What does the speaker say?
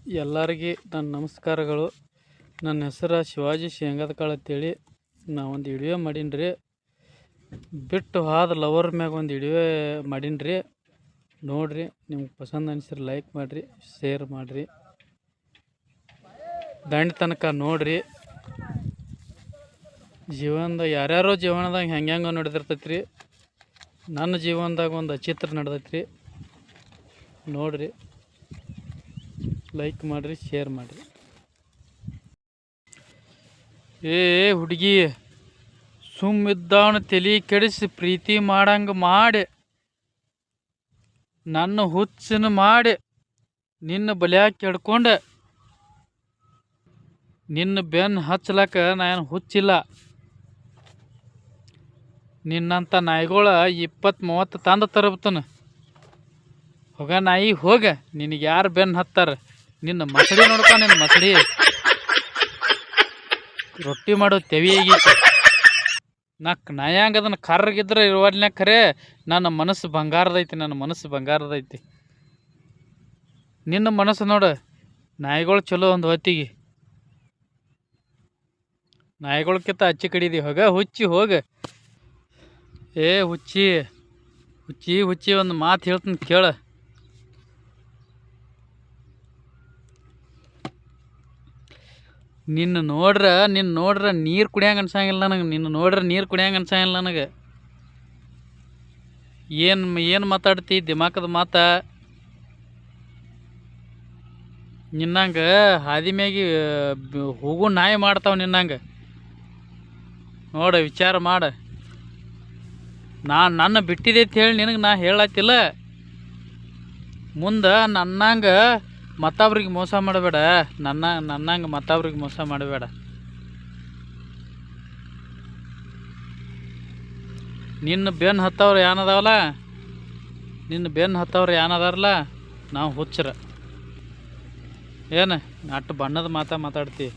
ಎಲ್ಲರಿಗೆ ನನ್ನ ನಮಸ್ಕಾರಗಳು. ನನ್ನ ಹೆಸರು ಶಿವಾಜಿ ಶೇಂಗಾದ ಕಾಳು ಅಂತೇಳಿ. ನಾ ಒಂದು ವಿಡಿಯೋ ಮಾಡೀನಿ ರೀ. ಬಿಟ್ಟು ಹೋದ ಲವರ್ ಮ್ಯಾಗ ಒಂದು ವಿಡಿಯೋ ಮಾಡೀನಿ ರೀ. ನೋಡಿರಿ, ನಿಮ್ಗೆ ಪಸಂದ್ ಅನಿಸಿದ್ರೆ ಲೈಕ್ ಮಾಡಿರಿ, ಶೇರ್ ಮಾಡಿರಿ, ದಂಡ ತನಕ ನೋಡಿರಿ. ಜೀವನದಾಗ ಯಾರ್ಯಾರೋ ಜೀವನದಾಗ ಹೆಂಗೆ ನಡೆದಿರ್ತೈತೆ ರೀ. ನನ್ನ ಜೀವನದಾಗ ಒಂದು ಚಿತ್ರ ನಡೆದೈತೆ ರೀ. ನೋಡಿರಿ, ಲೈಕ್ ಮಾಡಿರಿ, ಶೇರ್ ಮಾಡಿರಿ. ಏ ಹುಡುಗಿ, ಸುಮ್ಮಿದ್ದವನು ತಲೆ ಕೆಡಿಸಿ ಪ್ರೀತಿ ಮಾಡಂಗೆ ಮಾಡಿ ನನ್ನ ಹುಚ್ಚನ ಮಾಡಿ ನಿನ್ನ ಬಲಿಯಾಗಿ ಕೆಡ್ಕೊಂಡೆ. ನಿನ್ನ ಬೆನ್ನು ಹಚ್ಚಲಕ್ಕ ನಾನು ಹುಚ್ಚಿಲ್ಲ. ನಿನ್ನಂಥ ನಾಯಿಗಳ 20-30 ತಂದು ತರಬತ್ತನ. ಹೋಗ ನಾಯಿ ಹೋಗ, ನಿನಗೆ ಯಾರು ಬೆನ್ನು ಹತ್ತಾರ? ನಿನ್ನ ಮಸಡಿ ನೋಡ್ಕೊ, ನಿನ್ನ ಮಸಡಿ ರೊಟ್ಟಿ ಮಾಡೋ ತೆವಿ ಆಗೈತಿ. ನಾಯಿ ಹಂಗೆ ಅದನ್ನು ಕರ್ರಗಿದ್ರೆ ಇರುವಲ್ನ್ಯಾಗ ಖರೆ ನನ್ನ ಮನಸ್ಸು ಬಂಗಾರದೈತಿ. ನನ್ನ ಮನಸ್ಸು ಬಂಗಾರದೈತಿ. ನಿನ್ನ ಮನಸ್ಸು ನೋಡು. ನಾಯಿಗಳು ಚಲೋ ಒಂದು ಹೊತ್ತಿಗೆ, ನಾಯಿಗಳ್ಕಿಂತ ಹಚ್ಚಿ ಕಡಿದಿ. ಹೋಗ ಹುಚ್ಚಿ ಹೋಗ. ಏ ಹುಚ್ಚಿ ಹುಚ್ಚಿ ಹುಚ್ಚಿ, ಒಂದು ಮಾತು ಹೇಳ್ತೀನಿ ಕೇಳ. ನಿನ್ನ ನೋಡ್ರ ನೀರು ಕುಡಿಯಂಗೆ ಅನ್ಸಂಗಿಲ್ಲ ನನಗೆ. ನಿನ್ನ ನೋಡ್ರೆ ನೀರು ಕುಡಿಯಂಗೆ ಅನ್ಸಂಗಿಲ್ಲ ನನಗೆ. ಏನು ಮಾತಾಡ್ತಿ ದಿಮಾಕದ ಮಾತ? ನಿನ್ನಂಗೆ ಹಾದಿ ಮ್ಯಾಗಿ ಹೋಗು ನಾಯಿ ಮಾಡ್ತಾವ. ನಿನ್ನಂಗೆ ನೋಡ, ವಿಚಾರ ಮಾಡ. ನನ್ನ ಬಿಟ್ಟಿದೆ ಅಂತ ಹೇಳಿ ನಿನಗೆ ನಾ ಹೇಳತ್ತಿಲ್ಲ. ಮುಂದೆ ನನ್ನಂಗೆ ಮತ್ತೊಬ್ರಿಗೆ ಮೋಸ ಮಾಡಬೇಡ. ನನ್ನಂಗೆ ಮತ್ತೊಬ್ರಿಗೆ ಮೋಸ ಮಾಡಬೇಡ. ನಿನ್ನ ಬೆನ್ನು ಹತ್ತವ್ರು ಏನದಾವಲ್ಲ, ನಿನ್ನ ಬೆನ್ನು ಹತ್ತವ್ರು ಏನದಾರಲ್ಲ, ನಾವು ಹುಚ್ಚರ. ಏನು ಅಟ್ಟು ಬಣ್ಣದ ಮಾತಾಡ್ತೀವಿ.